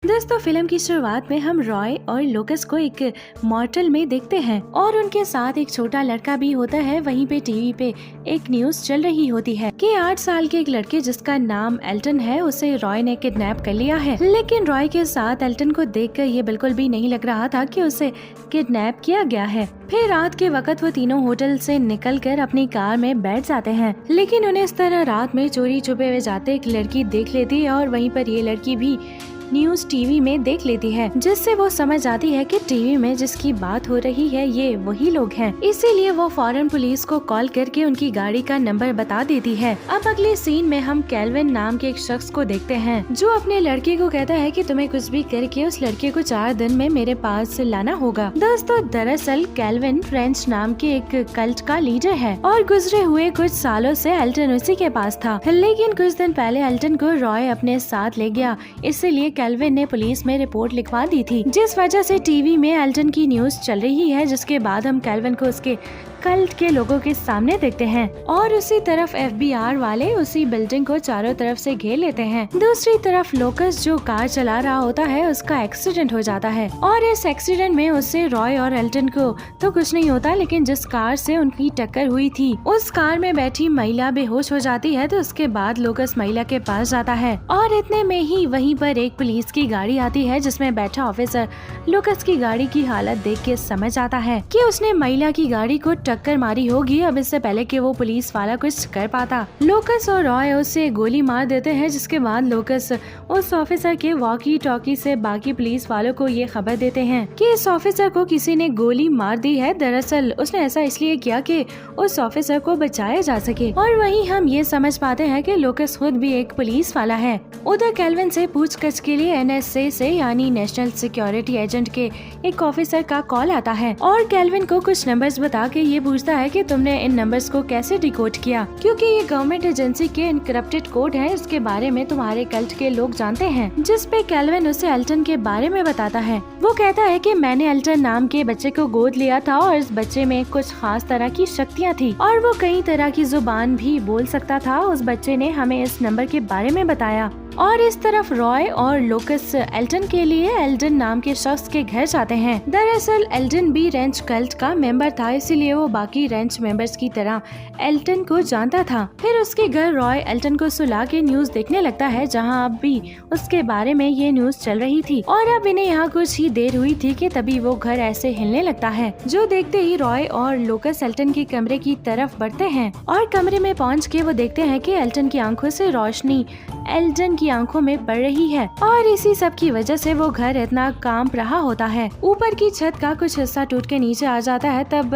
दोस्तों फिल्म की शुरुआत में हम रॉय और लोकस को एक मॉर्टल में देखते हैं और उनके साथ एक छोटा लड़का भी होता है। वहीं पे टीवी पे एक न्यूज चल रही होती है कि 8 साल के एक लड़के जिसका नाम एल्टन है उसे रॉय ने किडनैप कर लिया है। लेकिन रॉय के साथ एल्टन को देखकर ये बिल्कुल भी नहीं लग रहा था कि उसे किडनैप किया गया है। फिर रात के वक्त वो तीनों होटल से निकलकर अपनी कार में बैठ जाते हैं, लेकिन उन्हें इस तरह रात में चोरी छुपे हुए जाते एक लड़की देख लेती है और वहीं पर ये लड़की भी न्यूज टीवी में देख लेती है, जिससे वो समझ जाती है कि टीवी में जिसकी बात हो रही है ये वही लोग हैं। इसीलिए वो फौरन पुलिस को कॉल करके उनकी गाड़ी का नंबर बता देती है। अब अगले सीन में हम कैल्विन नाम के एक शख्स को देखते हैं जो अपने लड़के को कहता है कि तुम्हें कुछ भी करके उस लड़के को 4 दिन में मेरे पास लाना होगा। दोस्तों दरअसल कैल्विन फ्रेंच नाम के एक कल्ट का लीडर है और गुजरे हुए कुछ सालों से एल्टन उसी के पास था, लेकिन कुछ दिन पहले एल्टन को रॉय अपने साथ ले गया। इसीलिए कैल्विन ने पुलिस में रिपोर्ट लिखवा दी थी, जिस वजह से टीवी में एल्टन की न्यूज चल रही है। जिसके बाद हम कैल्विन को उसके कल्ट के लोगों के सामने देखते हैं और उसी तरफ FBI वाले उसी बिल्डिंग को चारों तरफ से घेर लेते हैं। दूसरी तरफ लोकस जो कार चला रहा होता है उसका एक्सीडेंट हो जाता है और इस एक्सीडेंट में उससे रॉय और एल्टन को तो कुछ नहीं होता, लेकिन जिस कार से उनकी टक्कर हुई थी उस कार में बैठी महिला बेहोश हो जाती है। तो उसके बाद लोकस महिला के पास जाता है और इतने में ही वहीं पर एक पुलिस की गाड़ी आती है जिसमें बैठा ऑफिसर लोकस की गाड़ी की हालत देख के समझ आता है कि उसने महिला की गाड़ी को टक्कर मारी होगी। अब इससे पहले कि वो पुलिस वाला कुछ कर पाता, लोकस और रॉय उसे गोली मार देते हैं। जिसके बाद लोकस उस ऑफिसर के वॉकी टॉकी से बाकी पुलिस वालों को ये खबर देते हैं कि इस ऑफिसर को किसी ने गोली मार दी है। दरअसल उसने ऐसा इसलिए किया कि उस ऑफिसर को बचाया जा सके। और वहीं हम ये समझ पाते हैं कि लोकस खुद भी एक पुलिस वाला है। उधर कैल्विन से पूछताछ के लिए NSA से यानी नेशनल सिक्योरिटी एजेंट के एक ऑफिसर का कॉल आता है और कैल्विन को कुछ नंबर्स बता के ये पूछता है कि तुमने इन नंबर्स को कैसे डिकोड किया, क्योंकि ये गवर्नमेंट एजेंसी के इनक्रप्टेड कोड है। इसके बारे में तुम्हारे कल्ट के लोग जानते हैं। जिस पे कैल्विन उसे एल्टन के बारे में बताता है। वो कहता है कि मैंने एल्टन नाम के बच्चे को गोद लिया था और इस बच्चे में कुछ खास तरह की शक्तियाँ थी और वो कई तरह की जुबान भी बोल सकता था। उस बच्चे ने हमें इस नंबर के बारे में बताया। और इस तरफ रॉय और लोकस एल्टन के लिए एल्डन नाम के शख्स के घर जाते हैं। दरअसल एल्टन भी रेंच कल्ट का मेंबर था, इसीलिए वो बाकी रेंच मेंबर्स की तरह एल्टन को जानता था। फिर उसके घर रॉय एल्टन को सुला के न्यूज देखने लगता है, जहां अब भी उसके बारे में ये न्यूज चल रही थी। और अब इन्हें यहाँ कुछ ही देर हुई थी कि तभी वो घर ऐसे हिलने लगता है, जो देखते ही रॉय और लोकस एल्टन के कमरे की तरफ बढ़ते हैं और कमरे में पहुँच के वो देखते हैं कि एल्टन की आंखों से रोशनी एल्टन की आंखों में पड़ रही है और इसी सब की वजह से वो घर इतना कांप रहा होता है। ऊपर की छत का कुछ हिस्सा टूट के नीचे आ जाता है। तब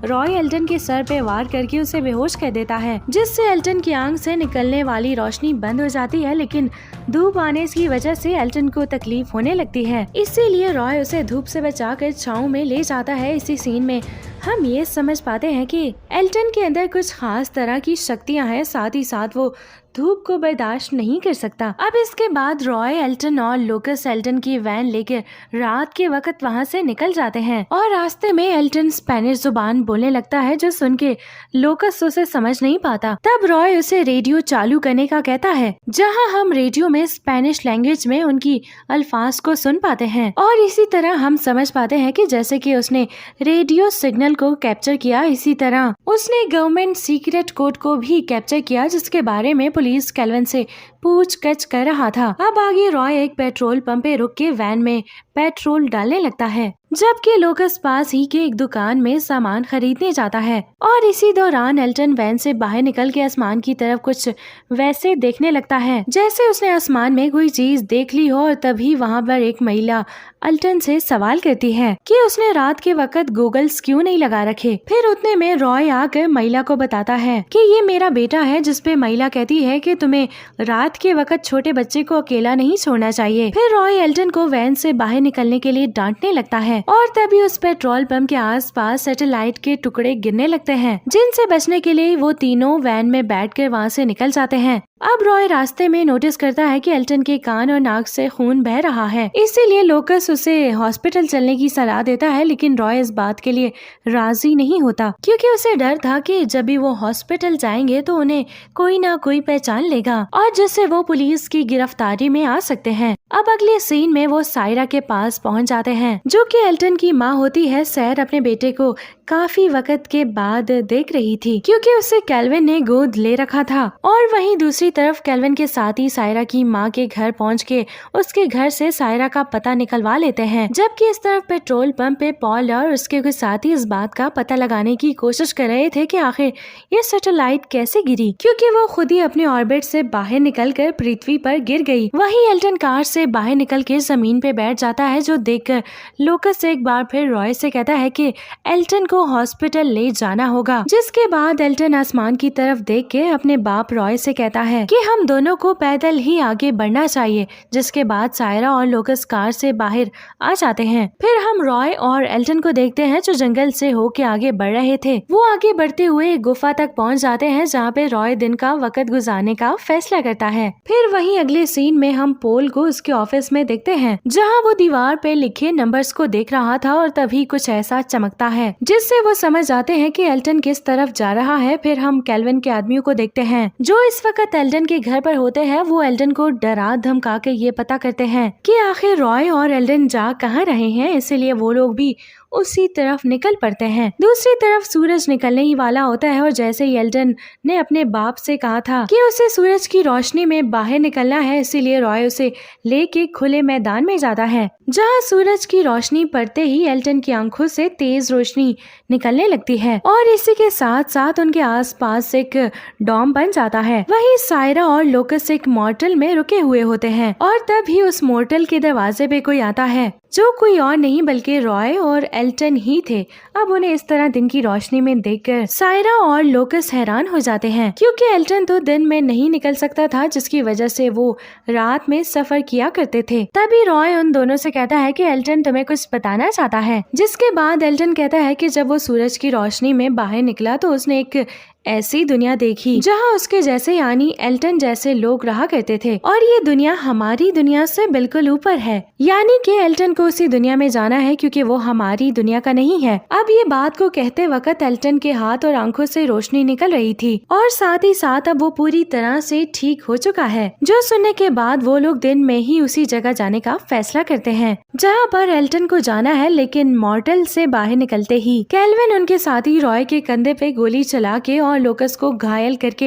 रॉय एल्टन के सर पे वार करके उसे बेहोश कर देता है, जिससे एल्टन की आंख से निकलने वाली रोशनी बंद हो जाती है। लेकिन धूप आने की वजह से एल्टन को तकलीफ होने लगती है, इसीलिए रॉय उसे धूप से बचाकर छांव में ले जाता है। इसी सीन में हम ये समझ पाते हैं कि एल्टन के अंदर कुछ खास तरह की शक्तियां हैं, साथ ही साथ वो धूप को बर्दाश्त नहीं कर सकता। अब इसके बाद रॉय एल्टन और लोकस एल्टन की वैन लेकर रात के वक्त वहां से निकल जाते हैं और रास्ते में एल्टन स्पेनिश जुबान बोलने लगता है, जो सुन के लोकस उसे समझ नहीं पाता। तब रॉय उसे रेडियो चालू करने का कहता है, जहां हम रेडियो में स्पेनिश लैंग्वेज में उनकी अल्फाज को सुन पाते हैं। और इसी तरह हम समझ पाते हैं कि जैसे कि उसने रेडियो सिग्नल को कैप्चर किया, इसी तरह उसने गवर्नमेंट सीक्रेट कोड को भी कैप्चर किया, जिसके बारे में पुलिस कैल्विन से पूछताछ कर रहा था। अब आगे रॉय एक पेट्रोल पंप पे रुक के वैन में पेट्रोल डालने लगता है, जबकि लोकस पास ही के एक दुकान में सामान खरीदने जाता है। और इसी दौरान एल्टन वैन से बाहर निकल के आसमान की तरफ कुछ वैसे देखने लगता है जैसे उसने आसमान में कोई चीज देख ली हो। और तभी वहाँ पर एक महिला एल्टन से सवाल करती है कि उसने रात के वक्त गूगल्स क्यों नहीं लगा रखे। फिर उतने में रॉय आकर महिला को बताता है कि ये मेरा बेटा है, जिसपे महिला कहती है कि तुम्हें रात के वक्त छोटे बच्चे को अकेला नहीं छोड़ना चाहिए। फिर रॉय एल्टन को वैन से बाहर निकलने के लिए डांटने लगता है और तभी उस पेट्रोल पंप के आसपास सैटेलाइट के टुकड़े गिरने लगते हैं, जिनसे बचने के लिए वो तीनों वैन में बैठकर वहाँ से निकल जाते हैं। अब रॉय रास्ते में नोटिस करता है कि एल्टन के कान और नाक से खून बह रहा है, इसीलिए लोकस उसे हॉस्पिटल चलने की सलाह देता है, लेकिन रॉय इस बात के लिए राजी नहीं होता क्योंकि उसे डर था कि जब भी वो हॉस्पिटल जाएंगे तो उन्हें कोई ना कोई पहचान लेगा और जिससे वो पुलिस की गिरफ्तारी में आ सकते हैं। अब अगले सीन में वो सायरा के पास पहुंच जाते हैं, जो कि एल्टन की माँ होती है। सैर अपने बेटे को काफी वक्त के बाद देख रही थी क्योंकि उसे केल्विन ने गोद ले रखा था, और वहीं दूसरी तरफ केल्विन के साथ ही सायरा की माँ के घर पहुंच के उसके घर से सायरा का पता निकलवा लेते हैं, जबकि इस तरफ पेट्रोल पंप पे पॉल और उसके कुछ साथी इस बात का पता लगाने की कोशिश कर रहे थे कि आखिर ये सैटेलाइट कैसे गिरी, क्योंकि वो खुद ही अपने ऑर्बिट से बाहर निकलकर पृथ्वी पर गिर गई। वहीं एल्टन कार से बाहर निकल के जमीन पे बैठ जाता है, जो देखकर लोकस एक बार फिर रॉय से कहता है कि एल्टन को हॉस्पिटल ले जाना होगा, जिसके बाद एल्टन आसमान की तरफ देख के अपने बाप रॉय से कहता है कि हम दोनों को पैदल ही आगे बढ़ना चाहिए, जिसके बाद सायरा और लोकस कार से बाहर आ जाते हैं। फिर हम रॉय और एल्टन को देखते हैं जो जंगल से होके आगे बढ़ रहे थे। वो आगे बढ़ते हुए एक गुफा तक पहुंच जाते हैं जहाँ पे रॉय दिन का वक्त गुजारने का फैसला करता है। फिर वहीं अगले सीन में हम पोल को उसके ऑफिस में देखते हैं, जहाँ वो दीवार पे लिखे नंबर्स को देख रहा था और तभी कुछ ऐसा चमकता है जिससे वो समझ जाते हैं कि एल्टन किस तरफ जा रहा है। फिर हम केल्विन के आदमियों को देखते हैं जो इस वक्त एल्टन के घर पर होते हैं। वो एल्टन को डरा धमका के ये पता करते हैं कि आखिर रॉय और एल्टन जा कहाँ रहे हैं, इसीलिए वो लोग भी उसी तरफ निकल पड़ते हैं। दूसरी तरफ सूरज निकलने ही वाला होता है और जैसे ही एल्टन ने अपने बाप से कहा था कि उसे सूरज की रोशनी में बाहर निकलना है, इसीलिए रॉय उसे लेके खुले मैदान में जाता है, जहाँ सूरज की रोशनी पड़ते ही एल्टन की आंखों से तेज रोशनी निकलने लगती है और इसी के साथ साथ उनके आसपास एक डॉम बन जाता है। वहीं सायरा और लोकस एक मोर्टल में रुके हुए होते हैं और तभी उस मोर्टल के दरवाजे पे कोई आता है, जो कोई और नहीं बल्कि रॉय और एल्टन ही थे। अब उन्हें इस तरह दिन की रोशनी में देखकर सायरा और लोकस हैरान हो जाते हैं, क्योंकि एल्टन तो दिन में नहीं निकल सकता था, जिसकी वजह से वो रात में सफर किया करते थे। तभी रॉय उन दोनों से कहता है कि एल्टन तुम्हें कुछ बताना चाहता है, जिसके बाद एल्टन कहता है कि जब वो सूरज की रोशनी में बाहर निकला तो उसने एक ऐसी दुनिया देखी जहाँ उसके जैसे यानी एल्टन जैसे लोग रहा करते थे, और ये दुनिया हमारी दुनिया से बिल्कुल ऊपर है, यानी कि एल्टन को उसी दुनिया में जाना है क्योंकि वो हमारी दुनिया का नहीं है। अब ये बात को कहते वक्त एल्टन के हाथ और आंखों से रोशनी निकल रही थी और साथ ही साथ अब वो पूरी तरह से ठीक हो चुका है, जो सुनने के बाद वो लोग दिन में ही उसी जगह जाने का फैसला करते हैं जहाँ पर एल्टन को जाना है। लेकिन मॉर्टल से बाहर निकलते ही केल्विन उनके साथी रॉय के कंधे पे गोली चला के और लोकस को घायल करके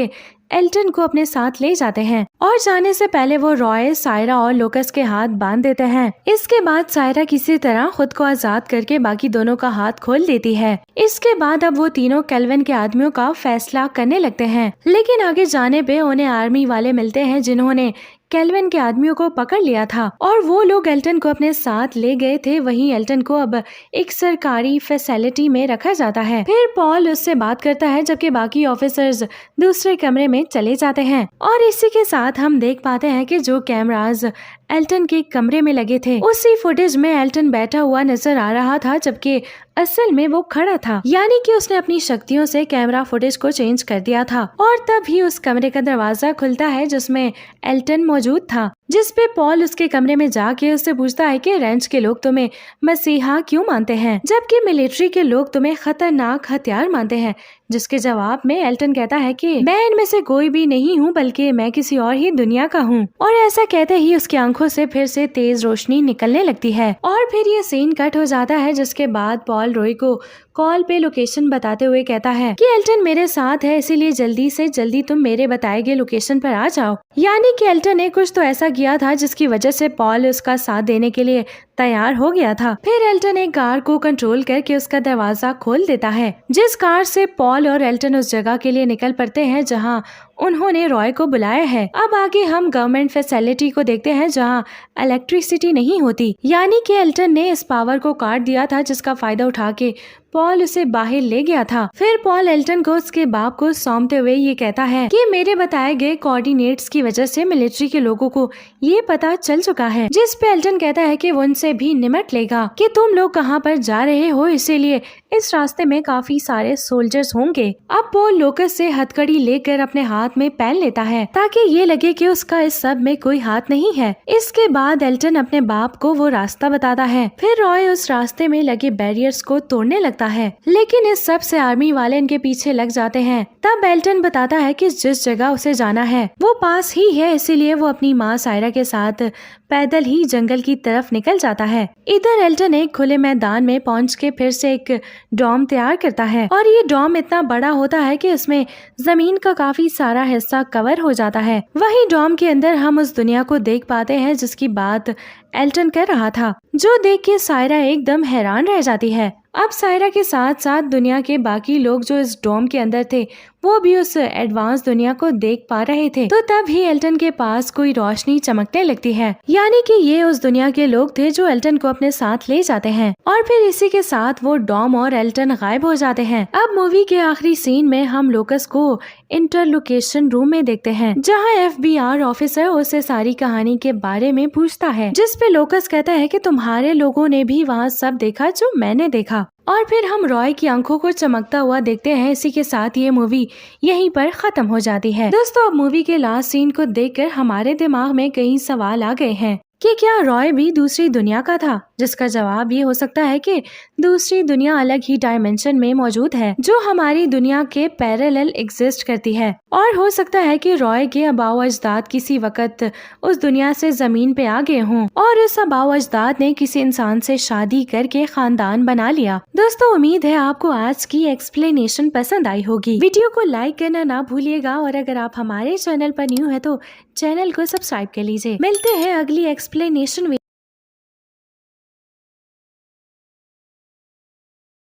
एल्टन को अपने साथ ले जाते हैं, और जाने से पहले वो रॉय, सायरा और लोकस के हाथ बांध देते हैं। इसके बाद सायरा किसी तरह खुद को आजाद करके बाकी दोनों का हाथ खोल देती है। इसके बाद अब वो तीनों केल्विन के आदमियों का फैसला करने लगते हैं, लेकिन आगे जाने पे उन्हें आर्मी वाले मिलते हैं जिन्होंने केल्विन के आदमियों को पकड़ लिया था और वो लोग एल्टन को अपने साथ ले गए थे। वहीं एल्टन को अब एक सरकारी फैसिलिटी में रखा जाता है। फिर पॉल उससे बात करता है जबकि बाकी ऑफिसर्स दूसरे कमरे में चले जाते हैं, और इसी के साथ हम देख पाते हैं कि जो कैमरास एल्टन के कमरे में लगे थे उसी फुटेज में एल्टन बैठा हुआ नजर आ रहा था, जबकि असल में वो खड़ा था, यानी कि उसने अपनी शक्तियों से कैमरा फुटेज को चेंज कर दिया था। और तभी उस कमरे का दरवाजा खुलता है जिसमें एल्टन मौजूद था, जिस पे पॉल उसके कमरे में जाके उससे पूछता है कि रेंच के लोग तुम्हें मसीहा क्यों मानते हैं जबकि मिलिट्री के लोग तुम्हें खतरनाक हथियार मानते हैं, जिसके जवाब में एल्टन कहता है कि मैं इनमें से कोई भी नहीं हूँ बल्कि मैं किसी और ही दुनिया का हूँ। और ऐसा कहते ही उसकी आंखों से फिर से तेज रोशनी निकलने लगती है और फिर ये सीन कट हो जाता है, जिसके बाद पॉल रॉय को कॉल पे लोकेशन बताते हुए कहता है कि एल्टन मेरे साथ है, इसीलिए जल्दी से जल्दी तुम मेरे बताए गए लोकेशन पर आ जाओ। यानी कि एल्टन ने कुछ तो ऐसा किया था जिसकी वजह से पॉल उसका साथ देने के लिए तैयार हो गया था। फिर एल्टन एक कार को कंट्रोल करके उसका दरवाजा खोल देता है, जिस कार से पॉल और एल्टन उस जगह के लिए निकल पड़ते हैं जहां उन्होंने रॉय को बुलाया है। अब आगे हम गवर्नमेंट फैसिलिटी को देखते हैं जहां इलेक्ट्रिसिटी नहीं होती, यानी कि एल्टन ने इस पावर को काट दिया था, जिसका फायदा उठा के पॉल उसे बाहर ले गया था। फिर पॉल एल्टन को उसके बाप को सौंपते हुए ये कहता है कि मेरे बताए गए कोऑर्डिनेट्स की वजह से मिलिट्री के लोगों को ये पता चल चुका है। जिस पे एल्टन कहता है कि वो उनसे भी निमट लेगा कि तुम लोग कहाँ पर जा रहे हो, इसीलिए इस रास्ते में काफी सारे सोल्जर्स होंगे। अब पॉल लोकस से हथकड़ी लेकर अपने हाथ में पहन लेता है ताकि ये लगे कि उसका इस सब में कोई हाथ नहीं है। इसके बाद एल्टन अपने बाप को वो रास्ता बताता है। फिर रॉय उस रास्ते में लगे बैरियर्स को तोड़ने लगता है, लेकिन इस सब से आर्मी वाले इनके पीछे लग जाते हैं। तब एल्टन बताता है कि जिस जगह उसे जाना है वो पास ही है, इसीलिए वो अपनी माँ सायरा के साथ पैदल ही जंगल की तरफ निकल जाता है। इधर एल्टन एक खुले मैदान में पहुंच के फिर से एक डॉम तैयार करता है और ये डॉम इतना बड़ा होता है कि इसमें जमीन का काफी सारा हिस्सा कवर हो जाता है। वहीं डॉम के अंदर हम उस दुनिया को देख पाते हैं जिसकी बात एल्टन कर रहा था, जो देख के सायरा एकदम हैरान रह जाती है। अब सायरा के साथ साथ दुनिया के बाकी लोग जो इस डोम के अंदर थे वो भी उस एडवांस दुनिया को देख पा रहे थे। तो तब ही एल्टन के पास कोई रोशनी चमकने लगती है, यानी कि ये उस दुनिया के लोग थे जो एल्टन को अपने साथ ले जाते हैं और फिर इसी के साथ वो डॉम और एल्टन गायब हो जाते हैं। अब मूवी के आखिरी सीन में हम लोकस को इंटरलोकेशन रूम में देखते हैं, जहाँ FBI ऑफिसर उससे सारी कहानी के बारे में पूछता है, जिस पे लोकस कहता है कि तुम्हारे लोगों ने भी वहाँ सब देखा जो मैंने देखा। और फिर हम रॉय की आंखों को चमकता हुआ देखते हैं। इसी के साथ ये मूवी यहीं पर खत्म हो जाती है। दोस्तों, अब मूवी के लास्ट सीन को देखकर हमारे दिमाग में कई सवाल आ गए हैं कि क्या रॉय भी दूसरी दुनिया का था, जिसका जवाब ये हो सकता है कि दूसरी दुनिया अलग ही डायमेंशन में मौजूद है जो हमारी दुनिया के पैरेलल एग्जिस्ट करती है। और हो सकता है कि रॉय के आबाओ अजदाद किसी वक्त उस दुनिया से जमीन पे आ गए हों और उस आबाओ अजदाद ने किसी इंसान से शादी करके खानदान बना लिया। दोस्तों, उम्मीद है आपको आज की एक्सप्लेनेशन पसंद आई होगी। वीडियो को लाइक करना ना भूलिएगा और अगर आप हमारे चैनल पर न्यू है तो चैनल को सब्सक्राइब कर लीजिए। मिलते हैं अगली एक्सप्लेनेशन